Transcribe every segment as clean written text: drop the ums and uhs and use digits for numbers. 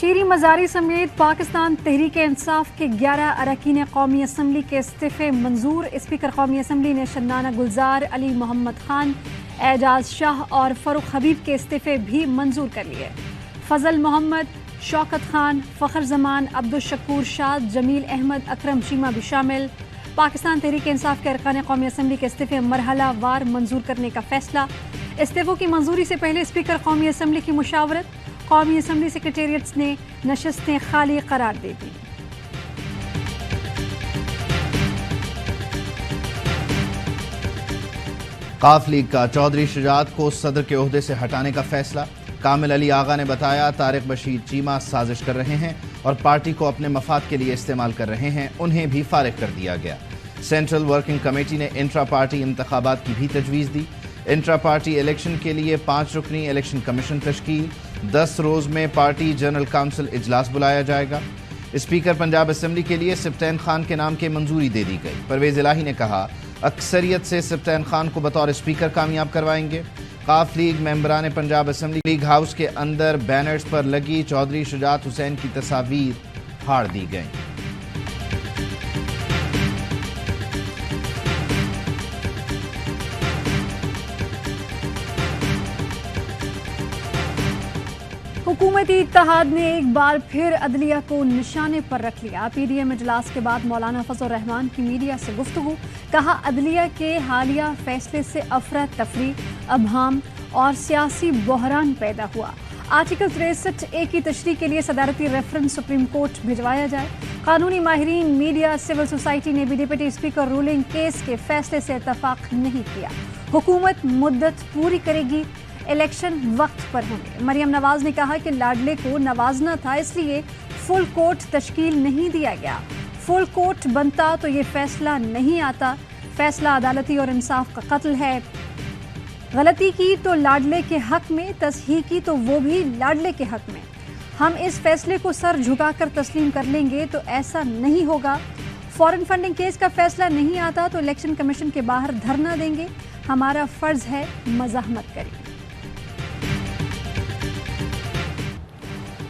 شیری مزاری سمیت پاکستان تحریک انصاف کے 11 اراکین قومی اسمبلی کے استعفے منظور۔ اسپیکر قومی اسمبلی نے شنانہ گلزار، علی محمد خان، اعجاز شاہ اور فاروق حبیب کے استعفے بھی منظور کر لیے۔ فضل محمد، شوکت خان، فخر زمان، عبدالشکور شاد، جمیل احمد، اکرم چیمہ بھی شامل۔ پاکستان تحریک انصاف کے ارکان قومی اسمبلی کے استعفے مرحلہ وار منظور کرنے کا فیصلہ۔ استعفوں کی منظوری سے پہلے اسپیکر قومی اسمبلی کی مشاورت، قومی اسمبلی سیکریٹریٹس نے نشستیں خالی قرار دے دی۔ قاف لیگ کا چودھری شجاعت کو صدر کے عہدے سے ہٹانے کا فیصلہ۔ کامل علی آغا نے بتایا طارق بشیر چیمہ سازش کر رہے ہیں اور پارٹی کو اپنے مفاد کے لیے استعمال کر رہے ہیں، انہیں بھی فارغ کر دیا گیا۔ سینٹرل ورکنگ کمیٹی نے انٹرا پارٹی انتخابات کی بھی تجویز دی۔ انٹرا پارٹی الیکشن کے لیے 5 رکنی الیکشن کمیشن تشکیل۔ 10 روز میں پارٹی جنرل کونسل اجلاس بلایا جائے گا۔ اسپیکر پنجاب اسمبلی کے لیے سبطین خان کے نام کی منظوری دے دی گئی۔ پرویز الہی نے کہا اکثریت سے سبطین خان کو بطور اسپیکر کامیاب کروائیں گے۔ قاف لیگ ممبران پنجاب اسمبلی لیگ ہاؤس کے اندر بینرز پر لگی چودھری شجاعت حسین کی تصاویر پھاڑ دی گئیں۔ حکومتی اتحاد نے ایک بار پھر عدلیہ کو نشانے پر رکھ لیا۔ پی ڈی ایم اجلاس کے بعد مولانا فضل الرحمان کی میڈیا سے گفتگو، کہا عدلیہ کے حالیہ فیصلے سے افراتفری، ابہام اور سیاسی بحران پیدا ہوا۔ آرٹیکل 63A کی تشریح کے لیے صدارتی ریفرنس سپریم کورٹ بھجوایا جائے۔ قانونی ماہرین، میڈیا، سول سوسائٹی نے بھی ڈپٹی اسپیکر رولنگ کیس کے فیصلے سے اتفاق نہیں کیا۔ حکومت مدت پوری کرے گی، الیکشن وقت پر ہوں گے۔ مریم نواز نے کہا کہ لاڈلے کو نوازنا تھا، اس لیے فل کورٹ تشکیل نہیں دیا گیا۔ فل کورٹ بنتا تو یہ فیصلہ نہیں آتا۔ فیصلہ عدالتی اور انصاف کا قتل ہے۔ غلطی کی تو لاڈلے کے حق میں، تصحیح کی تو وہ بھی لاڈلے کے حق میں۔ ہم اس فیصلے کو سر جھکا کر تسلیم کر لیں گے تو ایسا نہیں ہوگا۔ فارن فنڈنگ کیس کا فیصلہ نہیں آتا تو الیکشن کمیشن کے باہر دھرنا دیں گے۔ ہمارا فرض ہے مزاحمت کریں۔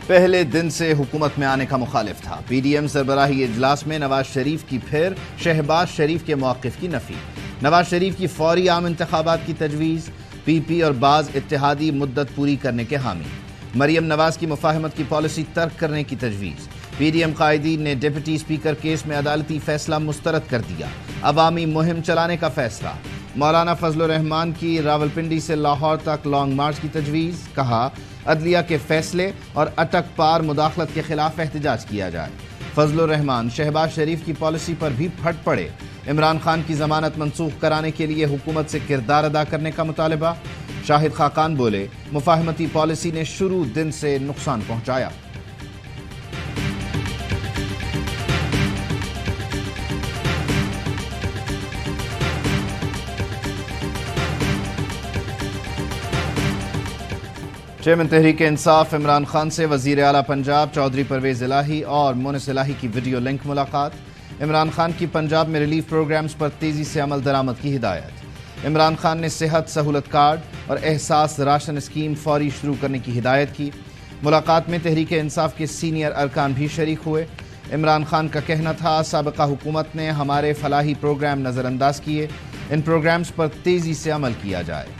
پہلے دن سے حکومت میں آنے کا مخالف تھا۔ پی ڈی ایم سربراہی اجلاس میں نواز شریف کی پھر شہباز شریف کے موقف کی نفی۔ نواز شریف کی فوری عام انتخابات کی تجویز، پی پی اور بعض اتحادی مدت پوری کرنے کے حامی۔ مریم نواز کی مفاہمت کی پالیسی ترک کرنے کی تجویز۔ پی ڈی ایم قائدین نے ڈپٹی اسپیکر کیس میں عدالتی فیصلہ مسترد کر دیا۔ عوامی مہم چلانے کا فیصلہ۔ مولانا فضل الرحمان کی راولپنڈی سے لاہور تک لانگ مارچ کی تجویز، کہا عدلیہ کے فیصلے اور اٹک پار مداخلت کے خلاف احتجاج کیا جائے۔ فضل الرحمان شہباز شریف کی پالیسی پر بھی پھٹ پڑے۔ عمران خان کی ضمانت منسوخ کرانے کے لیے حکومت سے کردار ادا کرنے کا مطالبہ۔ شاہد خاقان بولے مفاہمتی پالیسی نے شروع دن سے نقصان پہنچایا۔ چیئرمین تحریک انصاف عمران خان سے وزیر اعلیٰ پنجاب چودھری پرویز الہی اور مونس الہی کی ویڈیو لنک ملاقات۔ عمران خان کی پنجاب میں ریلیف پروگرامز پر تیزی سے عمل درآمد کی ہدایت۔ عمران خان نے صحت سہولت کارڈ اور احساس راشن اسکیم فوری شروع کرنے کی ہدایت کی۔ ملاقات میں تحریک انصاف کے سینئر ارکان بھی شریک ہوئے۔ عمران خان کا کہنا تھا سابقہ حکومت نے ہمارے فلاحی پروگرام نظر انداز کیے، ان پروگرامز پر تیزی سے عمل کیا جائے۔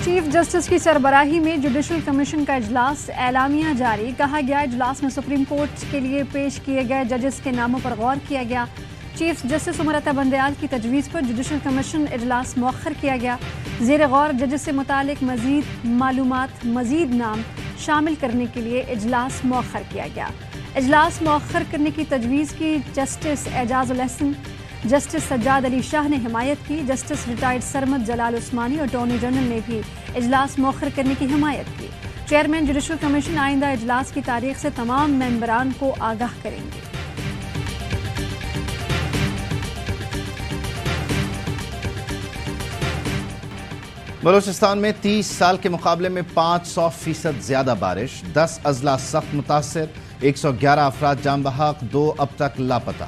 چیف جسٹس کی سربراہی میں جوڈیشل کمیشن کا اجلاس، اعلامیہ جاری، کہا گیا اجلاس میں سپریم کورٹ کے لیے پیش کیے گئے ججز کے ناموں پر غور کیا گیا۔ چیف جسٹس عمر عطا بندیال کی تجویز پر جوڈیشل کمیشن اجلاس مؤخر کیا گیا۔ زیر غور ججز سے متعلق مزید معلومات، مزید نام شامل کرنے کے لیے اجلاس مؤخر کیا گیا۔ اجلاس مؤخر کرنے کی تجویز کی جسٹس اعجاز الحسن، جسٹس سجاد علی شاہ نے حمایت کی۔ جسٹس ریٹائرڈ سرمد جلال عثمانی اور اٹارنی جنرل نے بھی اجلاس مؤخر کرنے کی حمایت کی۔ چیئرمین جوڈیشل کمیشن آئندہ اجلاس کی تاریخ سے تمام ممبران کو آگاہ کریں گے۔ بلوچستان میں 30 سال کے مقابلے میں 500% زیادہ بارش، 10 اضلاع سخت متاثر، 111 افراد جاں بحق، 2 اب تک لاپتہ۔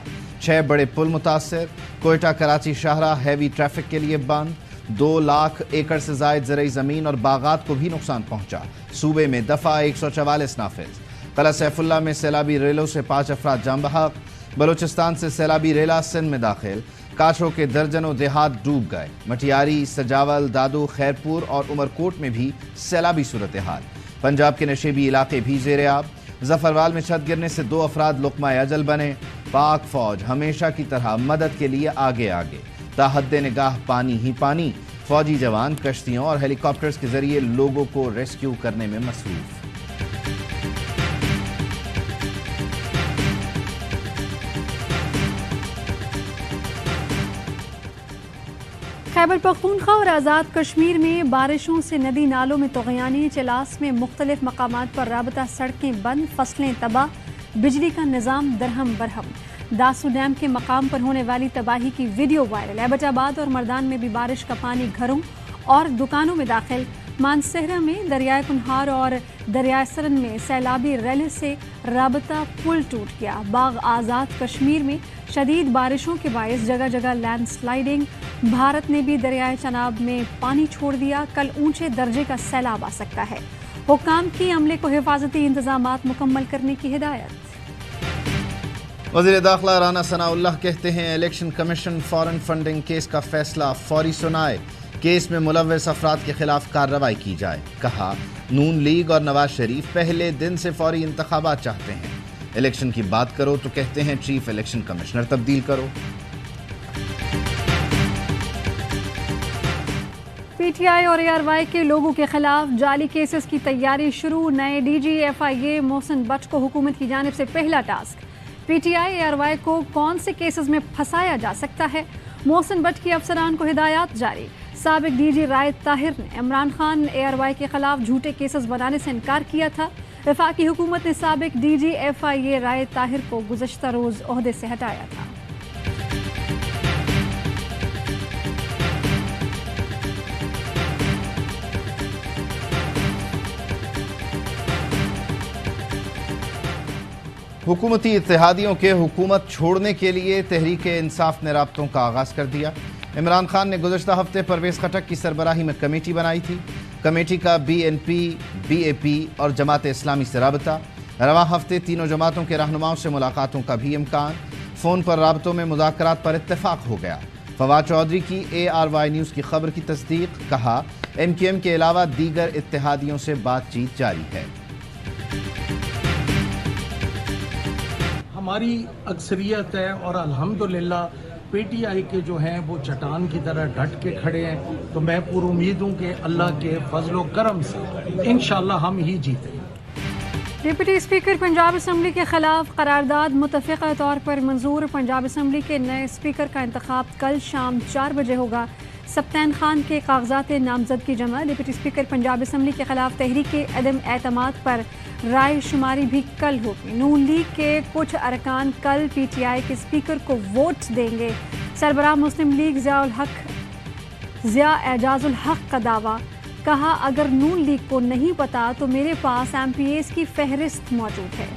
6 बड़े पुल मुतासर, कोयटा कराची शाहराह हैवी ट्रैफिक के लिए बंद, 2 लाख एकड़ से जायद ज़रई ज़मीन और बागात को भी नुकसान पहुंचा। सूबे में दफ़ा 144 नाफिज। कला सैफुल्ला में सैलाबी रेलों से 5 अफराद जाम बहक। बलूचिस्तान से सैलाबी रेला सिंध में दाखिल, काशों के दर्जनों देहात डूब गए। मटियारी, सजावल, दादू, खैरपुर और उमरकोट में भी सैलाबी सूरत हाल। पंजाब के नशेबी इलाके भी ज़ेरे आब। जफरवाल में छत गिरने से 2 अफराद लुक़मा अजल बने। पाक फौज हमेशा की तरह मदद के लिए आगे आगे, ताहद्दे निगाह पानी ही पानी। फौजी जवान कश्तियों और हेलीकॉप्टर्स के जरिए लोगों को रेस्क्यू करने में मसरूफ। खैबर पख्तूनख्वा और आज़ाद कश्मीर में बारिशों से नदी नालों में तुग़यानी। चलास में मुख्तलिफ मकामात पर राबता सड़कें बंद, फसलें तबाह, बिजली का निज़ाम दरहम बरहम। दासू डैम के मकाम पर होने वाली तबाही की वीडियो वायरल। एबटाबाद और मर्दान में भी बारिश का पानी घरों और दुकानों में दाखिल। मानसहरा में दरियाए कुन्हार और दरियाए सरन में सैलाबी रैली से राबता पुल टूट गया। बाग आज़ाद कश्मीर में शदीद बारिशों के बायस जगह जगह लैंड स्लाइडिंग। भारत ने भी दरियाए चनाब में पानी छोड़ दिया। कल ऊंचे दर्जे का सैलाब आ सकता है। हुक्काम की अमले को हिफाजती इंतजामात मुकम्मल करने की हिदायत। वज़ीर दाखिला राना सनाउल्लाह कहते हैं election commission foreign funding case का फैसला फौरी सुनाए, केस में मुलव्वस अफराद के खिलाफ कार्रवाई की जाए। कहा नून लीग और नवाज शरीफ पहले दिन से फौरी इंतखाबात चाहते हैं। इलेक्शन की बात करो तो कहते हैं चीफ इलेक्शन कमिश्नर तब्दील करो। पीटीआई और एआरवाई के लोगों के खिलाफ जाली केसेस की तैयारी शुरू। नए डीजी एफआईए मोहसिन बट को हुकूमत की जानिब से पहला टास्क। पीटीआई एआरवाई को कौन से केसेस में फंसाया जा सकता है, मोहसिन बट की अफसरान को हिदायत जारी। साबिक डीजी रायत ताहिर ने इमरान खान एआरवाई के खिलाफ झूठे केसेस बनाने से इनकार किया था। वफाकी हुकूमत ने साबिक डीजी एफआईए रायत ताहिर को गुज़श्ता रोज़ ओहदे से हटाया था। हुकूमती इत्तेहादियों के हुकूमत छोड़ने के लिए तहरीक इंसाफ ने राब्तों का आगाज़ कर दिया। इमरान खान ने गुज़श्ता हफ्ते परवेज़ खटक की सरबराही में कमेटी बनाई थी। कमेटी का BNP, BAP और जमात इस्लामी से राबता। रवां हफ्ते तीनों जमातों के रहनुमाओं से मुलाकातों का भी इम्कान। फ़ोन पर राबतों में मुज़ाकरात पर इत्तेफाक हो गया। फवाद चौधरी की ARY न्यूज़ की खबर की तस्दीक। कहा MQM के अलावा दीगर इत्तेहादियों से बातचीत जारी है। हमारी अक्सरियत है और अल्हम्दुलिल्लाह पीटीआई के जो हैं वो चट्टान की तरह डट के खड़े हैं। तो मैं पूरी उम्मीद हूँ कि अल्लाह के फजलो करम से इंशाअल्लाह हम ही जीतें। डिप्टी स्पीकर पंजाब असम्बली के खिलाफ करारदाद मुतफ़िक़ा तौर पर मंजूर। पंजाब असम्बली के नए स्पीकर का इंतखाब कल शाम 4 बजे होगा। सप्तान खान के कागजात नामजदगी जमा। डिप्टी स्पीकर पंजाब असम्बली के खिलाफ तहरीक अदम एतमाद पर राय शुमारी भी कल होगी। नून लीग के कुछ अरकान कल पीटीआई के स्पीकर को वोट देंगे। सरबराह मुस्लिम लीग ज़िया एजाजुल हक का दावा। कहा अगर नून लीग को नहीं पता तो मेरे पास MPAs की फहरिस्त मौजूद है।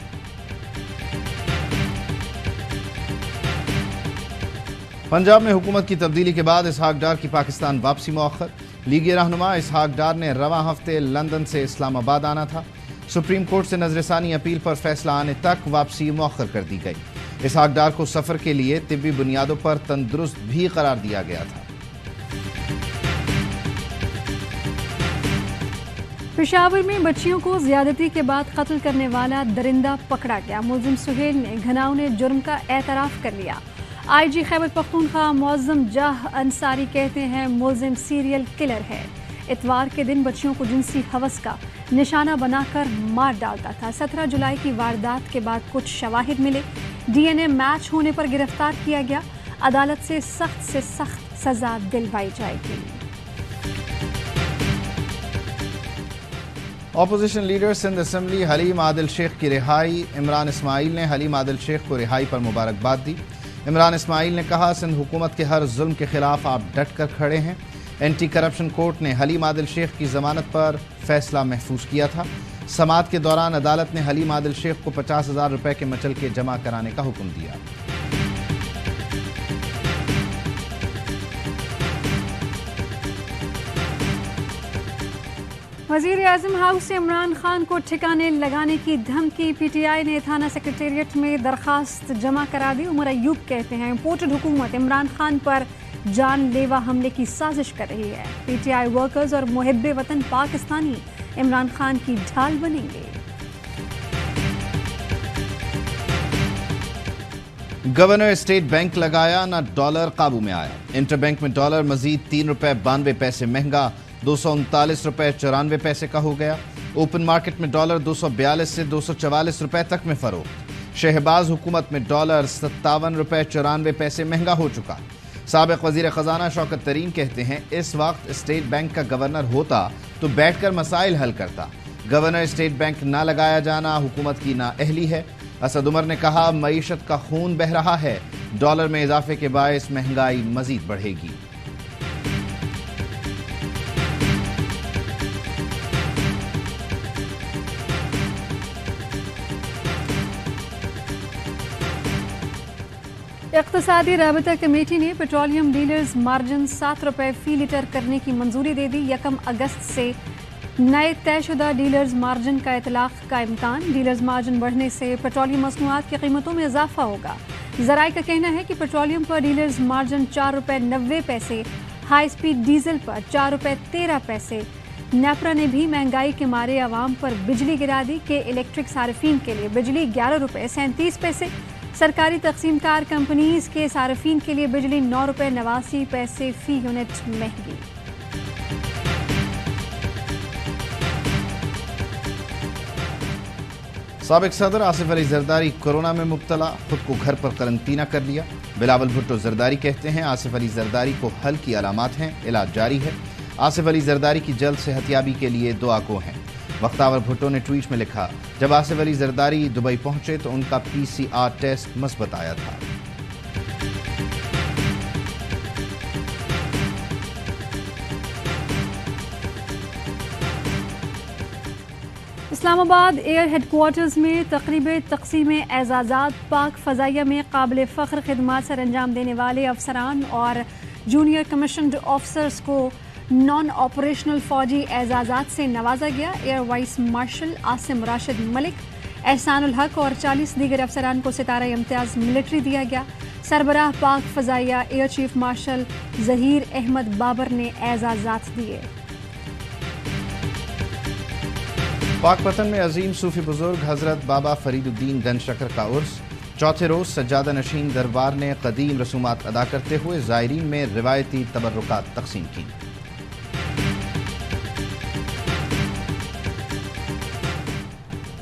पंजाब में हुकूमत की तब्दीली के बाद इसहाक डार की पाकिस्तान वापसी मौखर। लीगी रहनुमा इसहाक डार ने रवां हफ्ते लंदन से इस्लामाबाद आना था। सुप्रीम कोर्ट से नजरसानी अपील पर फैसला आने तक वापसी मौखर कर दी गई। इसहाक डार को सफर के लिए तिब्बी बुनियादों पर तंदुरुस्त भी करार दिया गया था। पेशावर में बच्चियों को ज्यादती के बाद कत्ल करने वाला दरिंदा पकड़ा गया। मुलजिम सुहेल ने घनाउने जुर्म का एतराफ कर लिया। IG खैबर पख्तूनख्वा मुअज़्ज़म जाह अंसारी कहते हैं मुलजिम सीरियल किलर है। इतवार के दिन बच्चियों को जिनसी हवस का निशाना बनाकर मार डालता था। 17 जुलाई की वारदात के बाद कुछ शवाहिद मिले। DNA मैच होने पर गिरफ्तार किया गया। अदालत से सख्त सजा दिलवाई जाएगी। Opposition leader Sindh assembly Haleem Adil Sheikh की रिहाई। इमरान इस्माइल ने हलीम आदिल शेख को रिहाई पर मुबारकबाद दी। इमरान इस्माइल ने कहा सिंध हुकूमत के हर जुल्म के खिलाफ आप डट कर खड़े हैं। एंटी करप्शन कोर्ट ने हलीम आदिल शेख की जमानत पर फैसला महफूज किया था। समाअत के दौरान अदालत ने हलीम आदिल शेख को 50,000 रुपए के मचल के जमा कराने का हुक्म दिया। वजीर आजम हाउस से इमरान खान को ठिकाने लगाने की धमकी। PTI ने थाना सेक्रेटेरिएट में दरखास्त जमा करा दी। उमर अयूब कहते हैं इम्पोर्टेड हुकूमत इमरान खान पर जानलेवा हमले की साजिश कर रही है। PTI वर्कर्स और मुहिब्बे वतन पाकिस्तानी इमरान खान की ढाल बनेंगे। गवर्नर स्टेट बैंक लगाया ना डॉलर काबू में आया। इंटरबैंक में डॉलर मजीद ₹3.92 महंगा 239 रुपए 94 पैसे का हो गया। ओपन मार्केट में डॉलर 242 से 244 रुपए तक में फरोख्त। शहबाज हुकूमत में डॉलर 57 रुपए 94 पैसे महंगा हो चुका। साबिक वजीर खजाना शौकत तरीन कहते हैं इस वक्त स्टेट बैंक का गवर्नर होता तो बैठकर मसाइल हल करता। गवर्नर स्टेट बैंक ना लगाया जाना हुकूमत की नाअहली है। असद उमर ने कहा मईशत का खून बह रहा है, डॉलर में इजाफे के बायस महंगाई मजीद बढ़ेगी। इक़्तिसादी राबता कमेटी ने पेट्रोलियम डीलर्स मार्जिन 7 रुपए फी लीटर करने की मंजूरी दे दी। 1 अगस्त से नए तयशुदा डीलर्स मार्जिन का इतलाक का इम्कान। डीलर्स मार्जिन बढ़ने से पेट्रोलियम मसनूआत की कीमतों में इजाफा होगा। ज़राए का कहना है कि पेट्रोलियम पर डीलर्स मार्जिन 4 रुपए 90 पैसे, हाई स्पीड डीजल पर 4 रुपए 13 पैसे। नेपरा ने भी महंगाई के मारे आवाम पर बिजली गिरा दी कि इलेक्ट्रिक सार्फिन के लिए बिजली 11 रुपए 37 पैसे। सरकारी तकसीमकार कंपनीज के सार्फिन के लिए बिजली 9 रुपए 89 पैसे फी यूनिट महंगी। साबिक सदर आसिफ अली जरदारी कोरोना में मुब्तला, खुद को घर पर करंतना कर लिया। बिलावल भुट्टो जरदारी कहते हैं आसिफ अली जरदारी को हल्की अलामात हैं, इलाज जारी है। आसिफ अली जरदारी की जल्द सेहतियाबी के लिए दुआ गो हैं। वक्तावर भुट्टो ने ट्वीट में लिखा जब आसिफ अली जरदारी दुबई पहुंचे तो उनका PCR टेस्ट मस्बत आया था। इस्लामाबाद एयर हेडक्वार्टर्स में तकरीब तक़सीम एजाज़ात। पाक फ़ज़ाइया में काबिल फ़ख्र खिदमात सर अंजाम देने वाले अफसरान और जूनियर कमीशन्ड ऑफिसर्स को नॉन ऑपरेशनल फ़ौजी एजाज़ात से नवाजा गया। Air vice marshal Asim Rashid Malik, Ehsanul हक और 40 दीगर अफसरान को सितारा इम्तियाज़ मिलिट्री दिया गया। सरबराह पाक फ़ज़ाइया air chief marshal Zaheer Ahmed Babar ने एजाज़ात दिए। पाकपतन में अजीम सूफी बुजुर्ग हजरत बाबा फरीदुद्दीन गंज शकर का उर्स। चौथे रोज सज्जादा नशीन दरबार ने कदीम रसूमात अदा करते हुए ज़ायरीन में रिवायती तबर्रुकात तक़सीम की।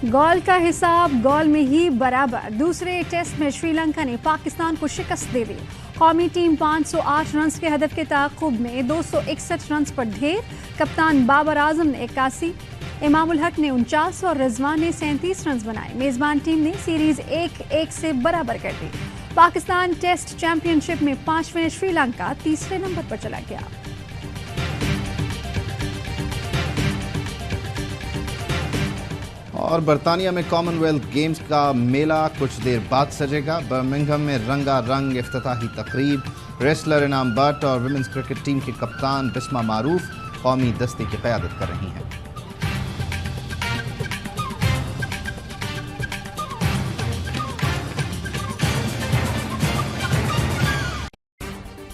गोल का हिसाब गोल में ही बराबर। दूसरे टेस्ट में श्रीलंका ने पाकिस्तान को शिकस्त दे दी। कौमी टीम 508 रन के हदफ के ताक़ुब में 261 रन पर ढेर। कप्तान बाबर आजम ने 81, इमामुल हक ने 49 और रिजवान ने 37 रन बनाए। मेज़बान टीम ने सीरीज 1-1 से बराबर कर दी। पाकिस्तान टेस्ट चैंपियनशिप में 5वें श्रीलंका तीसरे नंबर पर चला गया। और बरतानिया में कॉमनवेल्थ गेम्स का मेला कुछ देर बाद सजेगा। बर्मिंघम में रंगा रंग इफ्तिताही तकरीब। रेसलर इनाम बट और विमेंस क्रिकेट टीम के कप्तान बिस्मा मारूफ कौमी दस्ते की क़यादत कर रही हैं।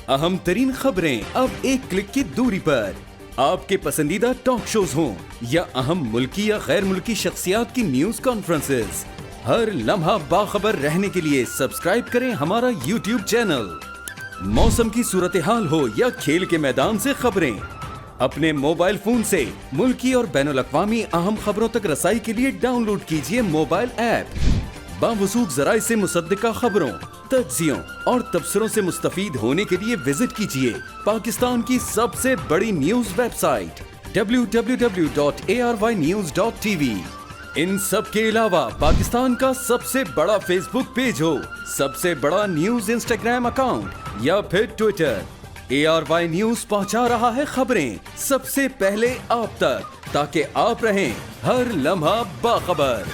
अहम तरीन खबरें अब एक क्लिक की दूरी पर। आपके पसंदीदा टॉक शोज हों या अहम मुल्की या गैर मुल्की शख्सियात की न्यूज कॉन्फ्रेंसेस, हर लम्हा बाखबर रहने के लिए सब्सक्राइब करें हमारा YouTube चैनल। मौसम की सूरत हाल हो या खेल के मैदान से खबरें, अपने मोबाइल फोन से मुल्की और बैनुल-अक़वामी अहम खबरों तक रसाई के लिए डाउनलोड कीजिए मोबाइल ऐप। बावसूख ज़राए से मुसद्दिका खबरों, तज्ज़ियों और तबसरों से मुस्तफ़ीद होने के लिए विजिट कीजिए पाकिस्तान की सबसे बड़ी न्यूज वेबसाइट www.arYnews.tv। इन सब के अलावा पाकिस्तान का सबसे बड़ा फेसबुक पेज हो, सबसे बड़ा न्यूज इंस्टाग्राम अकाउंट या फिर ट्विटर, ARY न्यूज पहुंचा रहा है खबरें सबसे पहले आप तक, ताकि आप रहें हर लम्हा बाखबर।